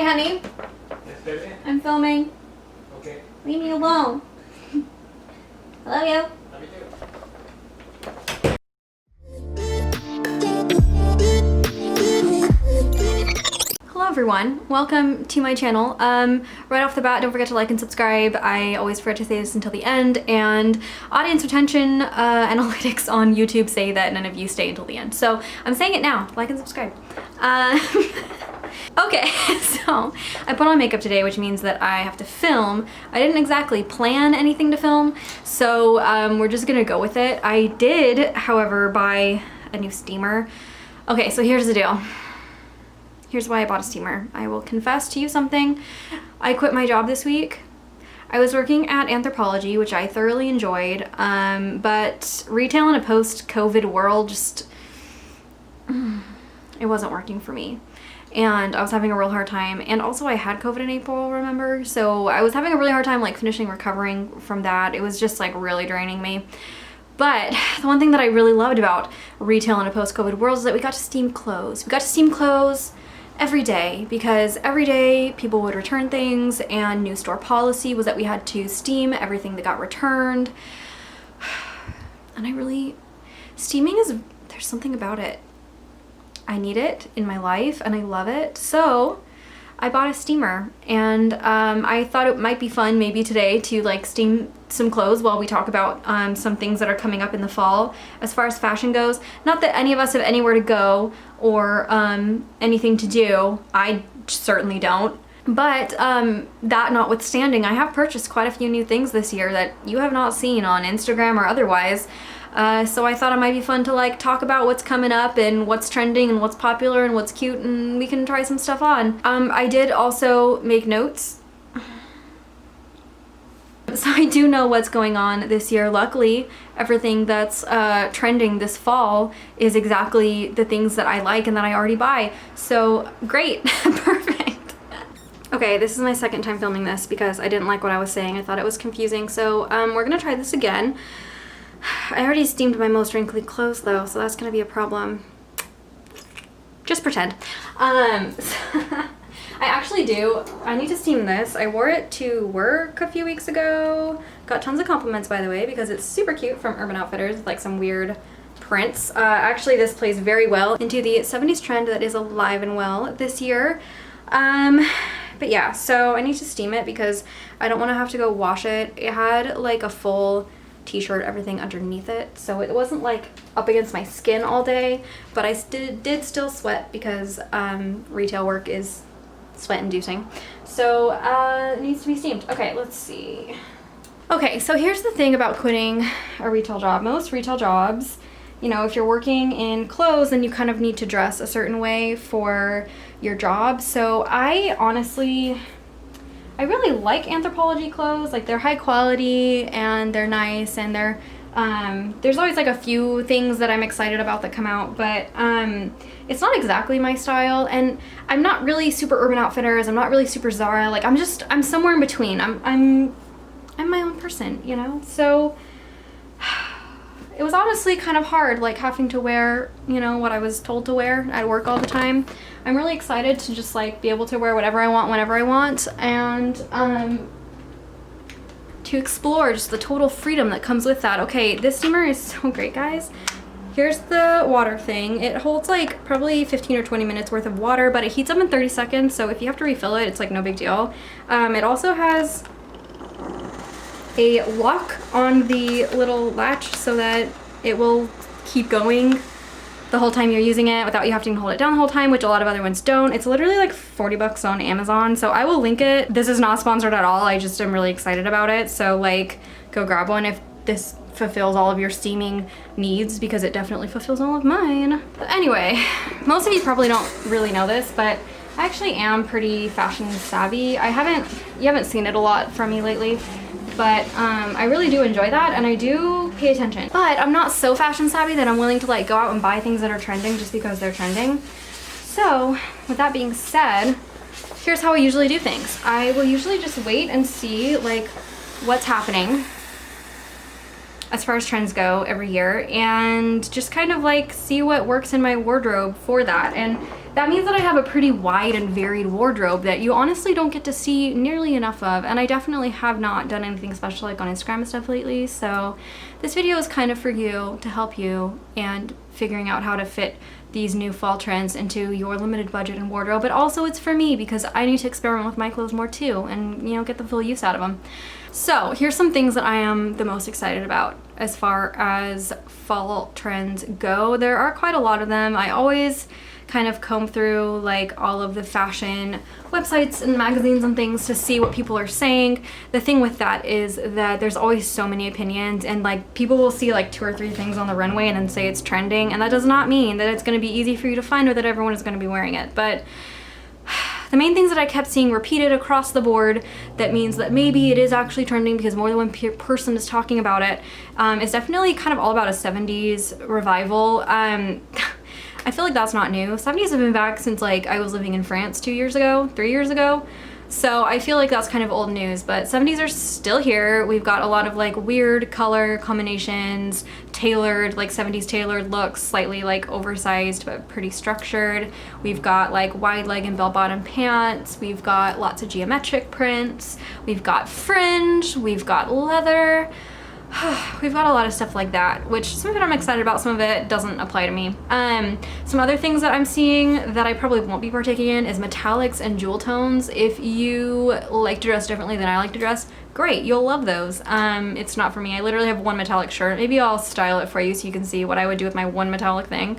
Hey, honey. Yes, baby? I'm filming. Okay. Leave me alone. I love you. Love you too. Hello everyone, welcome to my channel. Right off the bat, don't forget to like and subscribe. I always forget to say this until the end, and audience retention analytics on YouTube say that none of you stay until the end. So I'm saying it now, like and subscribe. Okay, so I put on makeup today, which means that I have to film. I didn't exactly plan anything to film, so we're just gonna go with it. I did, however, buy a new steamer. Okay, so here's the deal. Here's why I bought a steamer. I will confess to you something. I quit my job this week. I was working at Anthropologie, which I thoroughly enjoyed, but retail in a post-COVID world just, it wasn't working for me. And I was having a real hard time. And also I had COVID in April, remember? So I was having a really hard time like recovering from that. It was just like really draining me. But the one thing that I really loved about retail in a post-COVID world is that we got to steam clothes. We got to steam clothes every day, because every day people would return things, and new store policy was that we had to steam everything that got returned. And steaming is, there's something about it. I need it in my life and I love it. So I bought a steamer, and I thought it might be fun maybe today to like steam some clothes while we talk about some things that are coming up in the fall as far as fashion goes. Not that any of us have anywhere to go or anything to do. I certainly don't. But that notwithstanding, I have purchased quite a few new things this year that you have not seen on Instagram or otherwise. So I thought it might be fun to like talk about what's coming up and what's trending and what's popular and what's cute, and we can try some stuff on. I did also make notes. So I do know what's going on this year. Luckily, everything that's trending this fall is exactly the things that I like and that I already buy. So great, perfect. Okay, this is my second time filming this because I didn't like what I was saying. I thought it was confusing. So we're gonna try this again. I already steamed my most wrinkly clothes though, so that's gonna be a problem. Just pretend. I actually do. I need to steam this. I wore it to work a few weeks ago. Got tons of compliments, by the way, because it's super cute, from Urban Outfitters with like some weird prints. Actually, this plays very well into the 70s trend that is alive and well this year. But yeah, so I need to steam it because I don't want to have to go wash it. It had like a full t-shirt, everything underneath it, so it wasn't like up against my skin all day, but I did still sweat because retail work is sweat inducing, so it needs to be steamed. Okay, let's see. Okay, so here's the thing about quitting a retail job. Most retail jobs, you know, if you're working in clothes, then you kind of need to dress a certain way for your job. So I really like Anthropologie clothes. Like, they're high quality and they're nice, and they're there's always like a few things that I'm excited about that come out, but it's not exactly my style, and I'm not really super Urban Outfitters, I'm not really super Zara. Like, I'm somewhere in between. I'm my own person, you know? So it was honestly kind of hard, like having to wear, you know, what I was told to wear at work all the time. I'm really excited to just like be able to wear whatever I want whenever I want, and to explore just the total freedom that comes with that. Okay, this steamer is so great, guys. Here's the water thing. It holds like probably 15 or 20 minutes worth of water, but it heats up in 30 seconds, so if you have to refill it, it's like no big deal. It also has a lock on the little latch so that it will keep going the whole time you're using it without you having to hold it down the whole time, which a lot of other ones don't. It's literally like 40 bucks on Amazon, so I will link it. This is not sponsored at all. I just am really excited about it, so like go grab one if this fulfills all of your steaming needs, because it definitely fulfills all of mine. But anyway, most of you probably don't really know this, but I actually am pretty fashion savvy. You haven't seen it a lot from me lately, but I really do enjoy that, and I do pay attention. But I'm not so fashion savvy that I'm willing to like go out and buy things that are trending just because they're trending. So with that being said, here's how I usually do things. I will usually just wait and see like what's happening as far as trends go every year, and just kind of like see what works in my wardrobe for that. And that means that I have a pretty wide and varied wardrobe that you honestly don't get to see nearly enough of, and I definitely have not done anything special like on Instagram and stuff lately, so this video is kind of for you, to help you and figuring out how to fit these new fall trends into your limited budget and wardrobe, but also it's for me because I need to experiment with my clothes more too and, you know, get the full use out of them. So here's some things that I am the most excited about as far as fall trends go. There are quite a lot of them. I always kind of comb through like all of the fashion websites and magazines and things to see what people are saying. The thing with that is that there's always so many opinions, and like people will see like 2 or 3 things on the runway and then say it's trending, and that does not mean that it's going to be easy for you to find or that everyone is going to be wearing it. But the main things that I kept seeing repeated across the board that means that maybe it is actually trending because more than one person is talking about it, is definitely kind of all about a 70s revival. I feel like that's not new. 70s have been back since like I was living in France 3 years ago. So I feel like that's kind of old news, but 70s are still here. We've got a lot of like weird color combinations, tailored, like 70s tailored looks, slightly like oversized but pretty structured. We've got like wide leg and bell bottom pants. We've got lots of geometric prints. We've got fringe. We've got leather. We've got a lot of stuff like that, which some of it I'm excited about, some of it doesn't apply to me. Some other things that I'm seeing that I probably won't be partaking in is metallics and jewel tones. If you like to dress differently than I like to dress, great, you'll love those. It's not for me. I literally have one metallic shirt. Maybe I'll style it for you so you can see what I would do with my one metallic thing.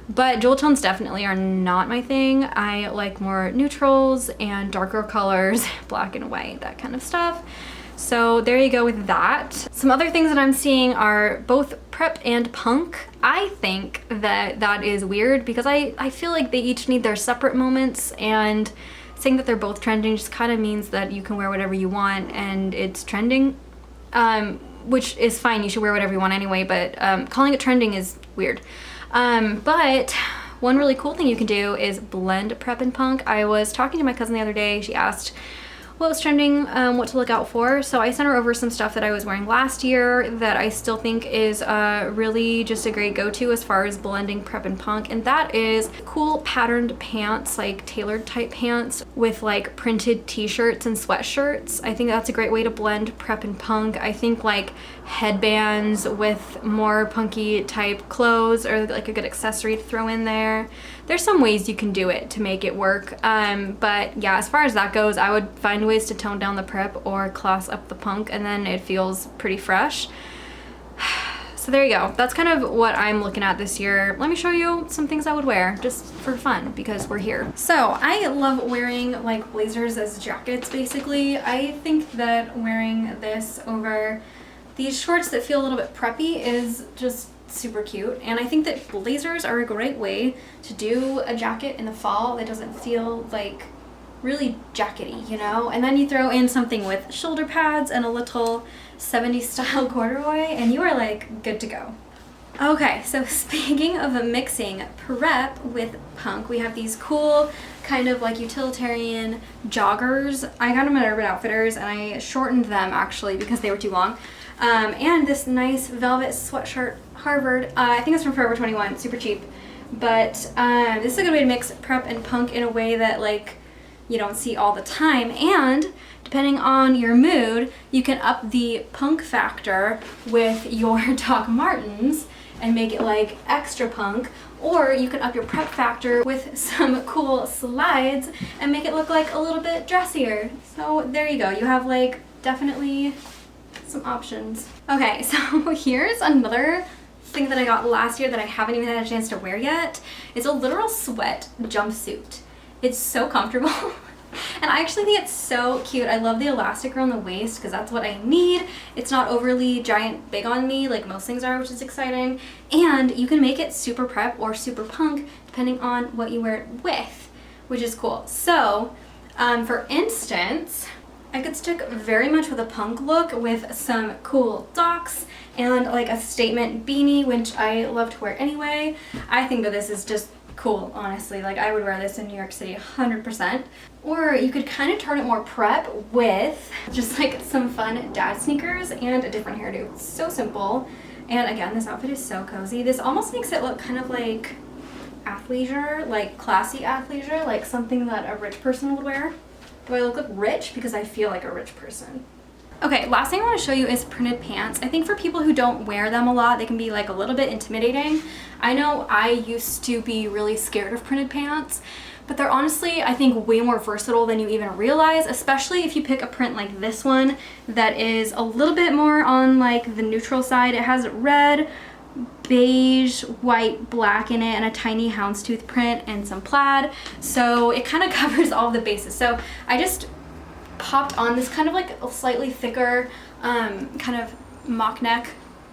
But jewel tones definitely are not my thing. I like more neutrals and darker colors, black and white, that kind of stuff. So there you go with that. Some other things that I'm seeing are both prep and punk. I think that that is weird because I feel like they each need their separate moments, and saying that they're both trending just kind of means that you can wear whatever you want and it's trending, which is fine. You should wear whatever you want anyway, but calling it trending is weird. But one really cool thing you can do is blend prep and punk. I was talking to my cousin the other day. She asked what was trending, what to look out for. So I sent her over some stuff that I was wearing last year that I still think is really just a great go-to as far as blending prep and punk, and that is cool patterned pants, like tailored type pants with like printed t-shirts and sweatshirts. I think that's a great way to blend prep and punk. I think like headbands with more punky type clothes are like a good accessory to throw in there. There's some ways you can do it to make it work, but yeah, as far as that goes, I would find ways to tone down the prep or class up the punk, and then it feels pretty fresh. So there you go. That's kind of what I'm looking at this year. Let me show you some things I would wear just for fun because we're here. So I love wearing like blazers as jackets basically. I think that wearing this over these shorts that feel a little bit preppy is just super cute, and I think that blazers are a great way to do a jacket in the fall that doesn't feel like really jackety, you know? And then you throw in something with shoulder pads and a little 70s style corduroy and you are like good to go. Okay, so speaking of mixing prep with punk, we have these cool kind of like utilitarian joggers. I got them at Urban Outfitters and I shortened them actually because they were too long. And this nice velvet sweatshirt, Harvard. I think it's from Forever 21, super cheap. But this is a good way to mix prep and punk in a way that like you don't see all the time. And depending on your mood, you can up the punk factor with your Doc Martens and make it like extra punk, or you can up your prep factor with some cool slides and make it look like a little bit dressier. So there you go. You have like definitely some options. Okay, so here's another thing that I got last year that I haven't even had a chance to wear yet. It's a literal sweat jumpsuit. It's so comfortable. And I actually think it's so cute. I love the elastic around the waist because that's what I need. It's not overly giant big on me like most things are, which is exciting. And you can make it super prep or super punk depending on what you wear it with, which is cool. So, for instance, I could stick very much with a punk look with some cool Docs and like a statement beanie, which I love to wear anyway. I think that this is just cool, honestly. Like, I would wear this in New York City 100%. Or you could kind of turn it more prep with just like some fun dad sneakers and a different hairdo. It's so simple. And again, this outfit is so cozy. This almost makes it look kind of like athleisure, like classy athleisure, like something that a rich person would wear. Do I look rich? Because I feel like a rich person. Okay, last thing I want to show you is printed pants. I think for people who don't wear them a lot, they can be like a little bit intimidating. I know I used to be really scared of printed pants, but they're honestly, I think, way more versatile than you even realize, especially if you pick a print like this one that is a little bit more on like the neutral side. It has red, beige, white, black in it, and a tiny houndstooth print and some plaid. So it kind of covers all the bases. So I just popped on this kind of like a slightly thicker kind of mock neck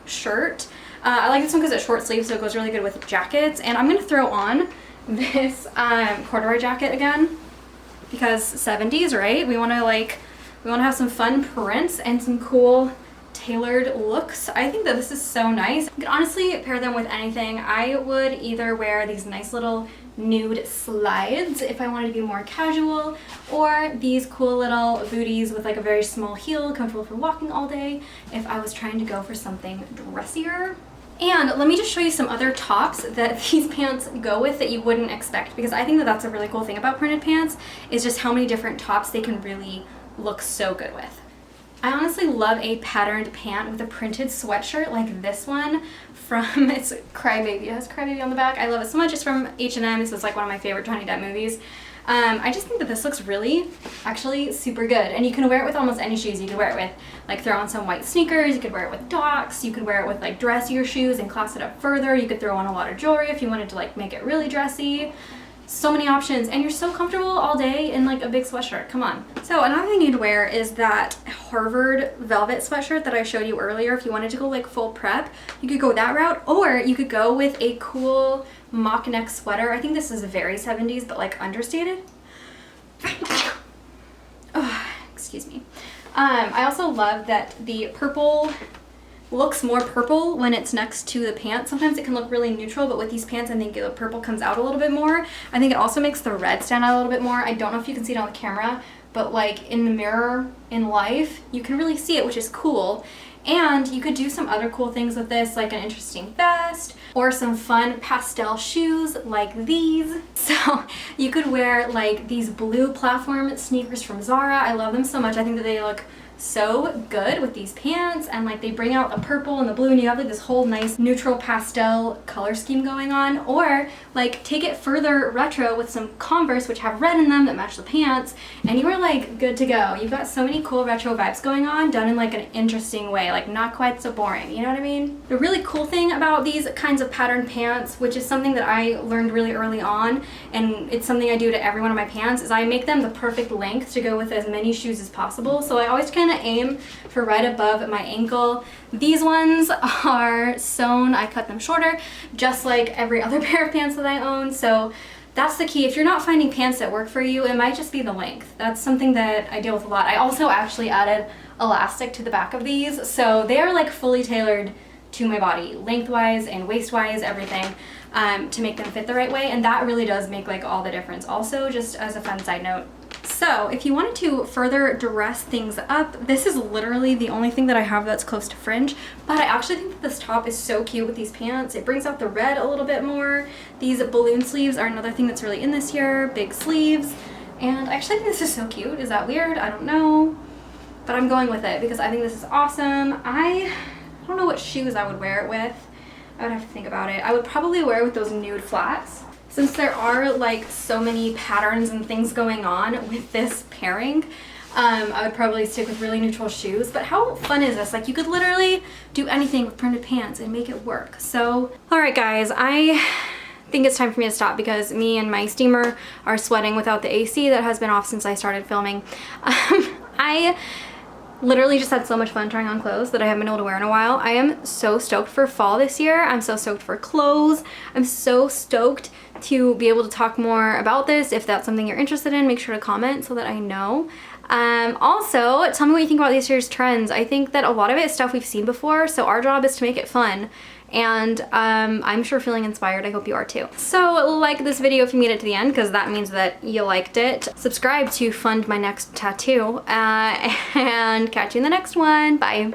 shirt. I like this one because it's short sleeve, so it goes really good with jackets. And I'm going to throw on this corduroy jacket again because 70s, right? We want to have some fun prints and some cool tailored looks. I think that this is so nice. You could honestly pair them with anything. I would either wear these nice little nude slides if I wanted to be more casual, or these cool little booties with like a very small heel, comfortable for walking all day if I was trying to go for something dressier. And let me just show you some other tops that these pants go with that you wouldn't expect, because I think that that's a really cool thing about printed pants is just how many different tops they can really look so good with. I honestly love a patterned pant with a printed sweatshirt like this one from, it's Crybaby. It has Crybaby on the back. I love it so much. It's from H&M. This is like one of my favorite Johnny Depp movies. I just think that this looks really, actually super good. And you can wear it with almost any shoes. You could wear it with, like, throw on some white sneakers. You could wear it with Docs. You could wear it with, like, dressier shoes and class it up further. You could throw on a lot of jewelry if you wanted to, like, make it really dressy. So many options, and you're so comfortable all day in like a big sweatshirt. Come on. So another thing you'd wear is that Harvard velvet sweatshirt that I showed you earlier. If you wanted to go like full prep, you could go that route, or you could go with a cool mock neck sweater. I think this is very 70s, but like understated. Oh, excuse me. I also love that the purple looks more purple when it's next to the pants. Sometimes it can look really neutral, but with these pants, I think the purple comes out a little bit more. I think it also makes the red stand out a little bit more. I don't know if you can see it on the camera, but like in the mirror in life, you can really see it, which is cool. And you could do some other cool things with this, like an interesting vest or some fun pastel shoes like these. So you could wear like these blue platform sneakers from Zara. I love them so much. I think that they look so good with these pants, and like they bring out the purple and the blue, and you have like this whole nice neutral pastel color scheme going on. Or like take it further retro with some Converse which have red in them that match the pants, and you are like good to go. You've got so many cool retro vibes going on, done in like an interesting way, like not quite so boring, you know what I mean? The really cool thing about these kinds of patterned pants, which is something that I learned really early on, and it's something I do to every one of my pants, is I make them the perfect length to go with as many shoes as possible. So I always kind of aim for right above my ankle. These ones are sewn. I cut them shorter, just like every other pair of pants that I own. So that's the key. If you're not finding pants that work for you, it might just be the length. That's something that I deal with a lot. I also actually added elastic to the back of these, so they are like fully tailored to my body, lengthwise and waist-wise, everything, to make them fit the right way. And that really does make like all the difference. Also, just as a fun side note, so if you wanted to further dress things up, this is literally the only thing that I have that's close to fringe, but I actually think that this top is so cute with these pants. It brings out the red a little bit more. These balloon sleeves are another thing that's really in this year, big sleeves, and I actually think this is so cute. Is that weird? I don't know, but I'm going with it because I think this is awesome. I don't know what shoes I would wear it with. I would have to think about it. I would probably wear it with those nude flats. Since there are like so many patterns and things going on with this pairing, I would probably stick with really neutral shoes. But how fun is this? Like you could literally do anything with printed pants and make it work. So, all right guys, I think it's time for me to stop because me and my steamer are sweating without the AC that has been off since I started filming. I literally just had so much fun trying on clothes that I haven't been able to wear in a while. I am so stoked for fall this year. I'm so stoked for clothes. I'm so stoked to be able to talk more about this. If that's something you're interested in, make sure to comment so that I know. Also, tell me what you think about this year's trends. I think that a lot of it is stuff we've seen before, so our job is to make it fun. And I'm sure feeling inspired. I hope you are too. So like this video if you made it to the end, because that means that you liked it. Subscribe to fund my next tattoo, and catch you in the next one. Bye.